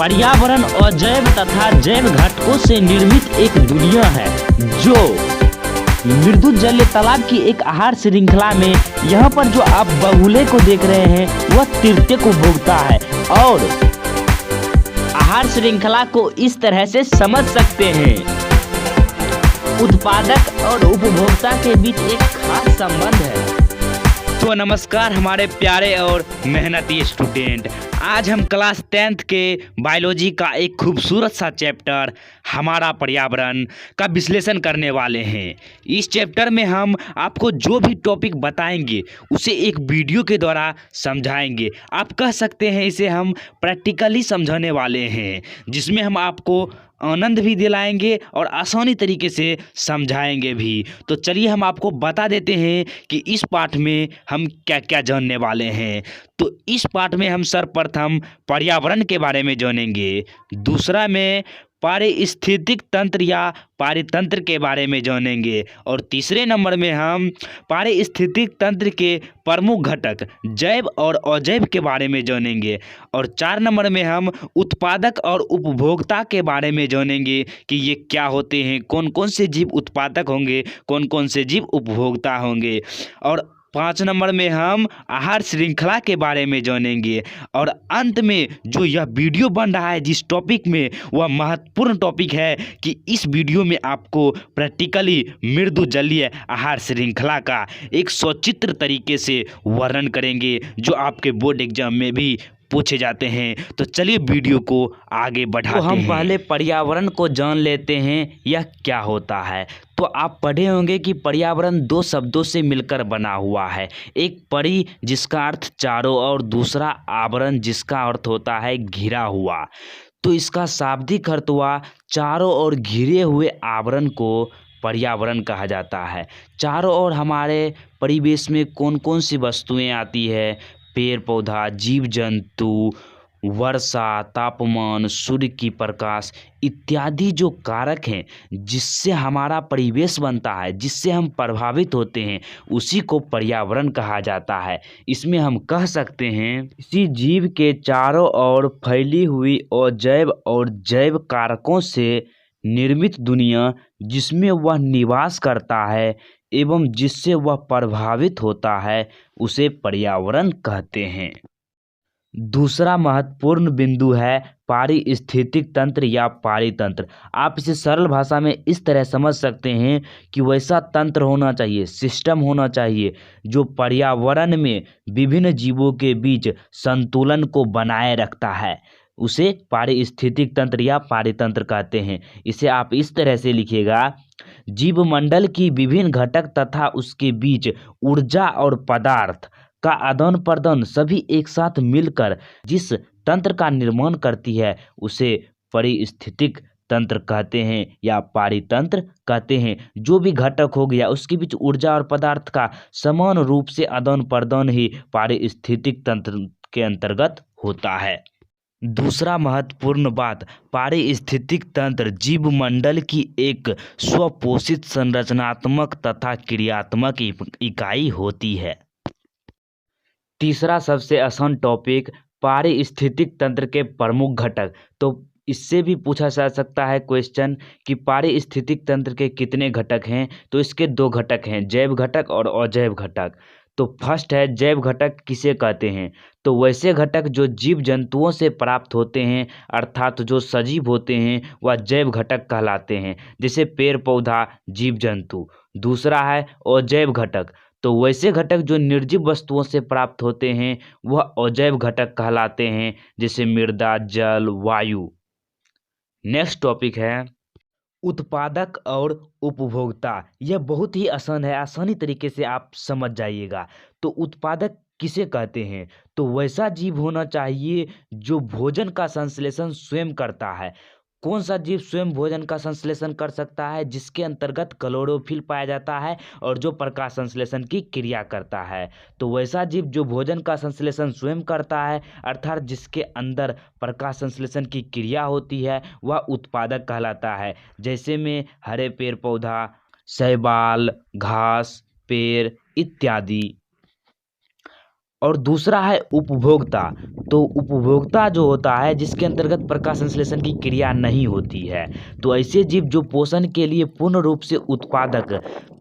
पर्यावरण अजैव तथा जैव घटकों से निर्मित एक दुनिया है जो मृदु जलीय तालाब की एक आहार श्रृंखला में यहाँ पर जो आप बगुले को देख रहे हैं वह तृतीय को भोगता है। और आहार श्रृंखला को इस तरह से समझ सकते हैं, उत्पादक और उपभोक्ता के बीच एक खास संबंध है। तो नमस्कार हमारे प्यारे और मेहनती स्टूडेंट, आज हम क्लास 10th के बायोलॉजी का एक खूबसूरत सा चैप्टर हमारा पर्यावरण का विश्लेषण करने वाले हैं। इस चैप्टर में हम आपको जो भी टॉपिक बताएंगे उसे एक वीडियो के द्वारा समझाएंगे। आप कह सकते हैं इसे हम प्रैक्टिकली समझाने वाले हैं, जिसमें हम आपको आनंद भी दिलाएंगे और आसानी तरीके से समझाएंगे भी। तो चलिए हम आपको बता देते हैं कि इस पाठ में हम क्या क्या जानने वाले हैं। तो इस पाठ में हम सर्वप्रथम पर्यावरण के बारे में जानेंगे, दूसरा में पारिस्थितिक तंत्र या पारितंत्र के बारे में जानेंगे, और तीसरे नंबर में हम पारिस्थितिक तंत्र के प्रमुख घटक जैव और अजैव के बारे में जानेंगे, और 4 नंबर में हम उत्पादक और उपभोक्ता के बारे में जानेंगे कि ये क्या होते हैं, कौन कौन से जीव उत्पादक होंगे, कौन कौन से जीव उपभोक्ता होंगे, और 5 नंबर में हम आहार श्रृंखला के बारे में जानेंगे, और अंत में जो यह वीडियो बन रहा है जिस टॉपिक में, वह महत्वपूर्ण टॉपिक है कि इस वीडियो में आपको प्रैक्टिकली मृदु जलीय आहार श्रृंखला का एक सचित्र तरीके से वर्णन करेंगे जो आपके बोर्ड एग्जाम में भी पूछे जाते हैं। तो चलिए वीडियो को आगे बढ़ाते हैं। तो हम पहले पर्यावरण को जान लेते हैं यह क्या होता है। तो आप पढ़े होंगे कि पर्यावरण 2 शब्दों से मिलकर बना हुआ है, एक परि जिसका अर्थ चारों और दूसरा आवरण जिसका अर्थ होता है घिरा हुआ। तो इसका शाब्दिक अर्थ हुआ चारों ओर घिरे हुए आवरण को पर्यावरण कहा जाता है। चारों ओर हमारे परिवेश में कौन कौन सी वस्तुएं आती है, पेड़ पौधा, जीव जंतु, वर्षा, तापमान, सूर्य की प्रकाश इत्यादि जो कारक हैं जिससे हमारा परिवेश बनता है, जिससे हम प्रभावित होते हैं, उसी को पर्यावरण कहा जाता है। इसमें हम कह सकते हैं इसी जीव के चारों ओर फैली हुई अजैव और जैव कारकों से निर्मित दुनिया जिसमें वह निवास करता है एवं जिससे वह प्रभावित होता है उसे पर्यावरण कहते हैं। दूसरा महत्वपूर्ण बिंदु है पारिस्थितिक तंत्र या पारितंत्र। आप इसे सरल भाषा में इस तरह समझ सकते हैं कि वैसा तंत्र होना चाहिए, सिस्टम होना चाहिए जो पर्यावरण में विभिन्न जीवों के बीच संतुलन को बनाए रखता है, उसे पारिस्थितिक तंत्र या पारितंत्र कहते हैं। इसे आप इस तरह से लिखिएगा, जीवमंडल की विभिन्न घटक तथा उसके बीच ऊर्जा और पदार्थ का आदान प्रदान सभी एक साथ मिलकर जिस तंत्र का निर्माण करती है उसे पारिस्थितिक तंत्र कहते हैं या पारितंत्र कहते हैं। जो भी घटक हो गया उसके बीच ऊर्जा और पदार्थ का समान रूप से आदान प्रदान ही पारिस्थितिक तंत्र के अंतर्गत होता है। दूसरा महत्वपूर्ण बात, पारिस्थितिक तंत्र जीवमंडल की एक स्वपोषित संरचनात्मक तथा क्रियात्मक इकाई होती है। तीसरा सबसे आसान टॉपिक, पारिस्थितिक तंत्र के प्रमुख घटक। तो इससे भी पूछा जा सकता है क्वेश्चन कि पारिस्थितिक तंत्र के कितने घटक हैं। तो इसके 2 घटक हैं, जैव घटक और अजैव घटक। तो फर्स्ट है जैव घटक किसे कहते हैं। तो वैसे घटक जो जीव जंतुओं से प्राप्त होते हैं अर्थात जो सजीव होते हैं वह जैव घटक कहलाते हैं, जैसे पेड़ पौधा, जीव जंतु। दूसरा है अजैव घटक। तो वैसे घटक जो निर्जीव वस्तुओं से प्राप्त होते हैं वह अजैव घटक कहलाते हैं, जैसे मृदा, जल, वायु। नेक्स्ट टॉपिक है उत्पादक और उपभोक्ता। यह बहुत ही आसान है, आसानी तरीके से आप समझ जाइएगा। तो उत्पादक किसे कहते हैं। तो वैसा जीव होना चाहिए जो भोजन का संश्लेषण स्वयं करता है। कौन सा जीव स्वयं भोजन का संश्लेषण कर सकता है, जिसके अंतर्गत क्लोरोफिल पाया जाता है और जो प्रकाश संश्लेषण की क्रिया करता है। तो वैसा जीव जो भोजन का संश्लेषण स्वयं करता है अर्थात जिसके अंदर प्रकाश संश्लेषण की क्रिया होती है वह उत्पादक कहलाता है। जैसे में हरे पेड़ पौधा, शैवाल, घास, पेड़ इत्यादि। और दूसरा है उपभोक्ता। तो उपभोक्ता जो होता है जिसके अंतर्गत प्रकाश संश्लेषण की क्रिया नहीं होती है। तो ऐसे जीव जो पोषण के लिए पूर्ण रूप से उत्पादक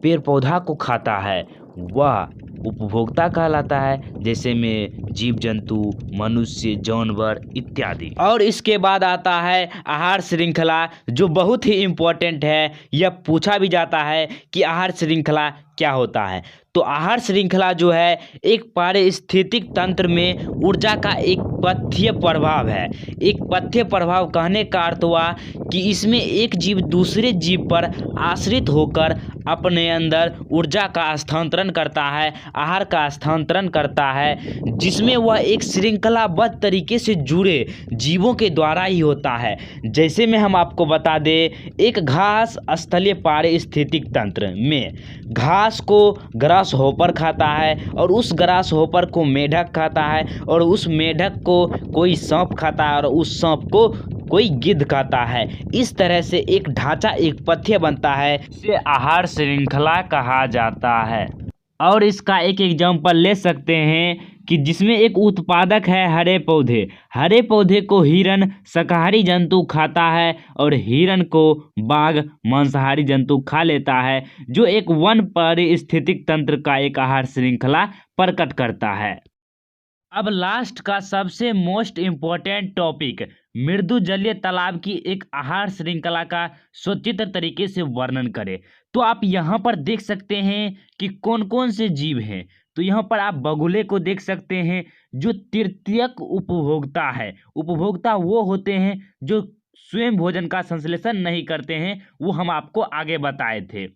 पेड़ पौधा को खाता है वह उपभोक्ता कहलाता है, जैसे में जीव जंतु, मनुष्य, जानवर इत्यादि। और इसके बाद आता है आहार श्रृंखला, जो बहुत ही इम्पोर्टेंट है। यह पूछा भी जाता है कि आहार श्रृंखला क्या होता है। तो आहार श्रृंखला जो है एक पारिस्थितिक तंत्र में ऊर्जा का एक पथ्य प्रभाव है। एक पथ्य प्रभाव कहने का अर्थ हुआ कि इसमें एक जीव दूसरे जीव पर आश्रित होकर अपने अंदर ऊर्जा का स्थानांतरण करता है, आहार का स्थानांतरण करता है, जिसमें वह एक श्रृंखलाबद्ध तरीके से जुड़े जीवों के द्वारा ही होता है। जैसे में हम आपको बता दें, एक घास स्थलीय पारिस्थितिक तंत्र में घास को ग्रास हॉपर खाता है और उस ग्रास हॉपर को मेढक खाता है और उस मेढक को कोई सांप खाता है और उस सांप को कोई गिद्ध खाता है। इस तरह से एक ढांचा, एक पथ्य बनता है, इसे आहार श्रृंखला कहा जाता है। और इसका एक एग्जांपल ले सकते हैं कि जिसमें एक उत्पादक है हरे पौधे। हरे पौधे को हिरण शाकाहारी जंतु खाता है और हिरण को बाघ मांसाहारी जंतु खा लेता है, जो एक वन पारिस्थितिक तंत्र का एक आहार श्रृंखला प्रकट करता है। अब लास्ट का सबसे मोस्ट इम्पोर्टेंट टॉपिक, मृदु जलीय तालाब की एक आहार श्रृंखला का सचित्र तरीके से वर्णन करें। तो आप यहाँ पर देख सकते हैं कि कौन कौन से जीव हैं। तो यहाँ पर आप बगुले को देख सकते हैं जो तृतीयक उपभोक्ता है। उपभोक्ता वो होते हैं जो स्वयं भोजन का संश्लेषण नहीं करते हैं, वो हम आपको आगे बताए थे।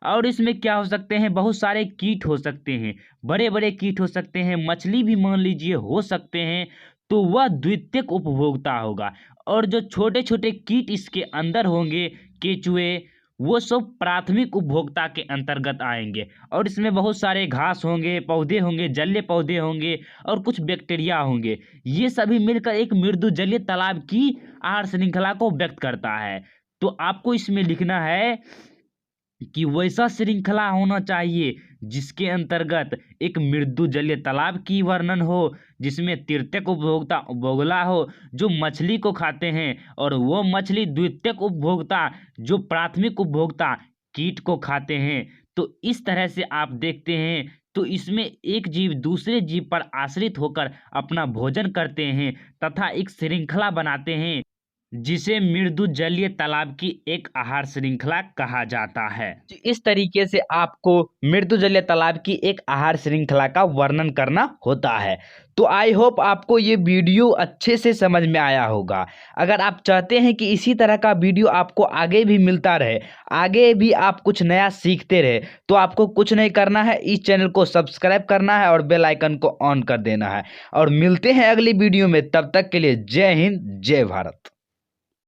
और इसमें क्या हो सकते हैं, बहुत सारे कीट हो सकते हैं, बड़े बड़े कीट हो सकते हैं, मछली भी मान लीजिए हो सकते हैं। तो वह द्वितीयक उपभोक्ता होगा। और जो छोटे छोटे कीट इसके अंदर होंगे, केचुए, वो सब प्राथमिक उपभोक्ता के अंतर्गत आएंगे। और इसमें बहुत सारे घास होंगे, पौधे होंगे, जलीय पौधे होंगे और कुछ बैक्टीरिया होंगे। ये सभी मिलकर एक मृदु जलीय तालाब की आहार श्रृंखला को व्यक्त करता है। तो आपको इसमें लिखना है कि वैसा श्रृंखला होना चाहिए जिसके अंतर्गत एक मृदु जलीय तालाब की वर्णन हो, जिसमें तृतीयक उपभोक्ता बगुला हो जो मछली को खाते हैं और वो मछली द्वितीयक उपभोक्ता जो प्राथमिक उपभोक्ता कीट को खाते हैं। तो इस तरह से आप देखते हैं, तो इसमें एक जीव दूसरे जीव पर आश्रित होकर अपना भोजन करते हैं तथा एक श्रृंखला बनाते हैं, जिसे मृदु जलीय तालाब की एक आहार श्रृंखला कहा जाता है। इस तरीके से आपको मृदु जलीय तालाब की एक आहार श्रृंखला का वर्णन करना होता है। तो आई होप आपको ये वीडियो अच्छे से समझ में आया होगा। अगर आप चाहते हैं कि इसी तरह का वीडियो आपको आगे भी मिलता रहे, आगे भी आप कुछ नया सीखते रहे, तो आपको कुछ नहीं करना है, इस चैनल को सब्सक्राइब करना है और बेल आइकन को ऑन कर देना है। और मिलते हैं अगली वीडियो में, तब तक के लिए जय हिंद, जय भारत।